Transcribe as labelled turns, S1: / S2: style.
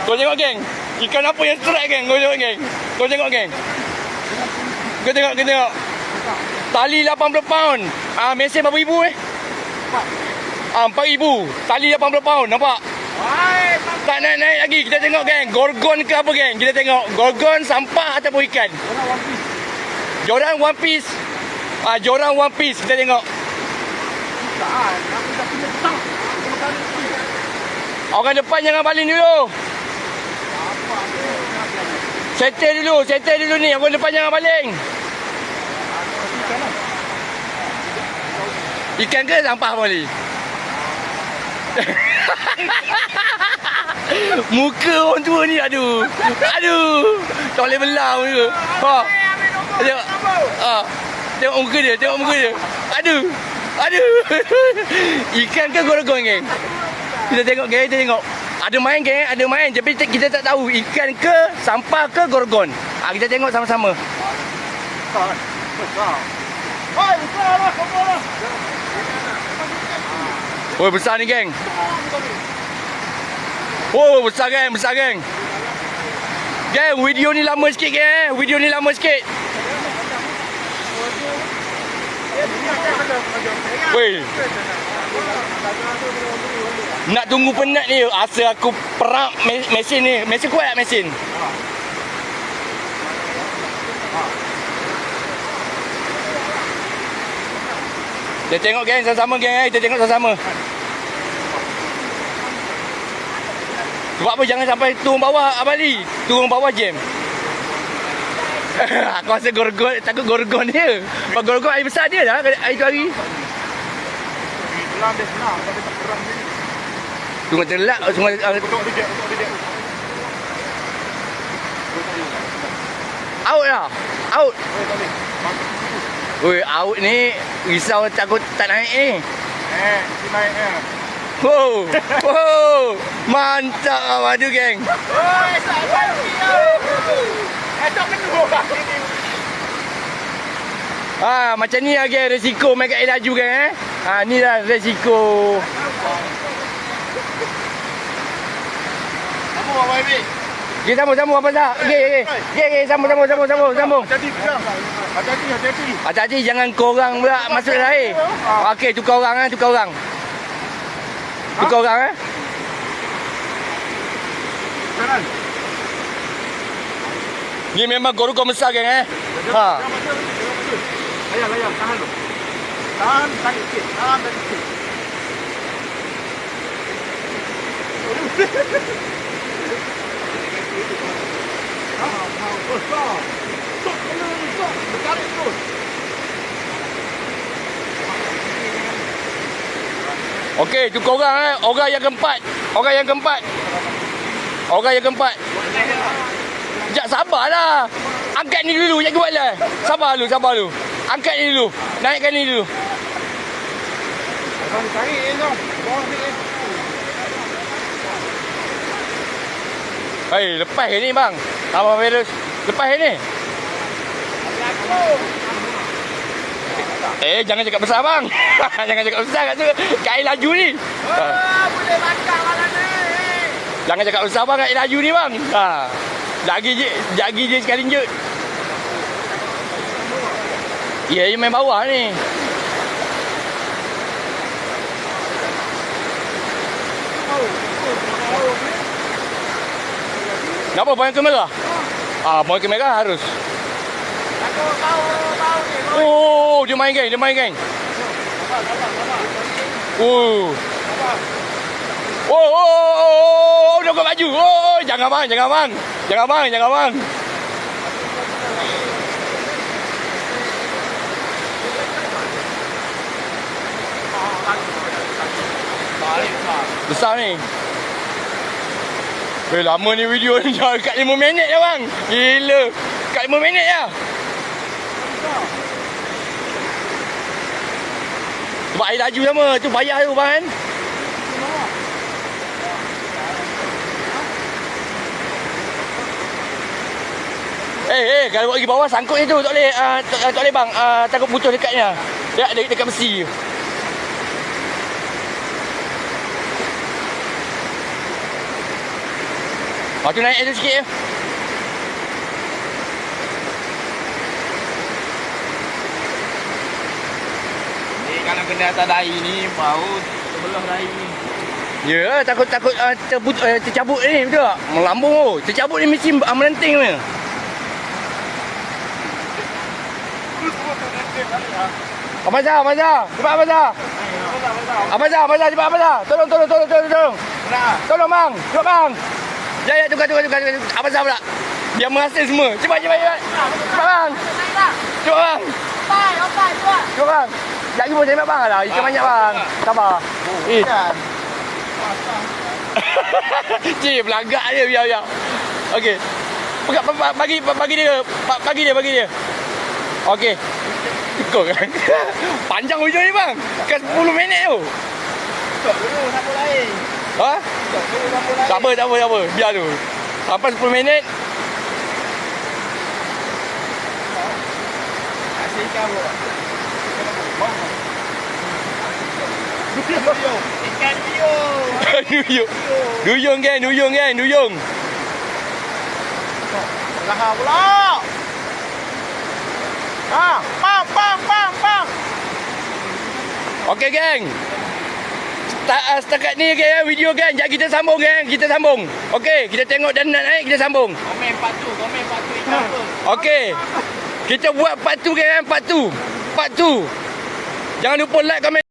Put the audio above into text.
S1: Kau tengok geng. Ikan apa yang strike geng? Kau tengok geng. Kau tengok geng. Kau tengok. Tali 80 pound. Mesin berapa ribu 4,000. Tali 80 pound. Nampak? Tak naik lagi. Kita tengok geng. Gorgon ke apa geng? Kita tengok. Gorgon, sampah ataupun ikan. Joran one piece. Joran one piece. Kita tengok. Orang depan jangan baling dulu. Settle dulu ni. Orang depan jangan baling. Ikan ke sampah boleh? Muka orang tua ni aduh. Tak boleh belah muka. Tengok muka dia. Aduh. Ikan ke gorgon geng? Kita tengok geng, Ada main geng, tapi kita tak tahu ikan ke sampah ke gorgon. Kita tengok sama-sama. Oh, besar ni geng. Oh, besar geng. Geng, video ni lama sikit geng. Weh. Nak tunggu penat ni. Asal aku perak mesin ni. Mesin kuat tak mesin? Kita tengok geng sama-sama geng. Kita tengok sama-sama. Sebab apa jangan sampai turun bawah Abali. Turun bawah jam. Aku rasa gorgon, takut gorgon dia. Pak gorgon air besar dia dah air tu hari. Pelan dia senang, tapi tak perang dia. Tunggu terlak semua betul dia. Out lah. Out. Oi, out ni risau takut tak naik ni. Naik Wow. Mantap lah madu geng. Oi, sabar dia. Tak kena. Macam ni lah geng resiko main kat air laju geng ni lah resiko. Sambung apa ni? Okay, sambung apa tak? Okay, sambung. Hati-hati jangan korang pula masuk dalam air. Okey, tukar orang. Ni memang gorgon besar geng Layan, tahan. Tahan sikit. Okey, tu korang orang yang keempat. Sekejap, sabarlah. Angkat ni dulu, jangan buat lah. Sabar dulu. Angkat ni dulu. Naikkan ni dulu. Abang tarik ni tau. Lepas ni bang. Abang virus. Lepas ni. Jangan cakap besar bang. Jangan cakap besar kat tu. Kat air laju ni. Boleh makan malam ni. Jangan cakap besar bang kat air laju ni bang. Jagi je sekali je. Ya, dia main bawah ni. Kenapa poin kamera? Poin kamera harus. Oh, dia main geng. Oh, dia kau maju. Oh, jangan bang. Besar ni. Lama ni video ni. Kat 5 minit je bang. Gila. Kat 5 minit je. Sebab air laju sama. Tu payah tu bang kan. Kalau buat pergi bawah sangkut ni tu. Tak boleh bang. Takut putus dekatnya. Dekat besi. Lepas tu naik tu sikit je.
S2: Ni kalau kena atas dahi ni, bau terbelah dahi ni.
S1: Ya, takut tercabut ni, betul tak? Melambung tu. Tercabut ni mesti melenting ni. Abazah. Cepat Abazah. Abazah, cepat Abazah. Tolong. Tolong bang. Cepat bang. Ya, tukar. Abazah pula. Dia menghasil semua. Cepat. Cepat bang. Cepat bang. Cepat bang. Sekejap lagi pun saya nak bang lah. Ikan banyak bang. Sabar. Cik, belagak dia. Biar. Okey. Bagi dia. Okey. Kau kan. Panjang hujung ni bang. Kan 10 minit tu.
S2: Stop dulu, siapa lain?
S1: Ha?
S2: Stop dulu, siapa lain?
S1: Tak apa. Biar tu. Sampai 10 minit.
S2: Kasih ikan pun. Ikan duyung.
S1: Duyung geng.
S2: Lahar pula. Bang.
S1: Okey geng. Setakat ni geng, video geng. Sekejap kita sambung geng. Okey, kita tengok dan nak naik, kita sambung.
S2: Komen part 2 ikan apa?
S1: Okey. Kita buat part 2 geng, part 2. Jangan lupa like, komen.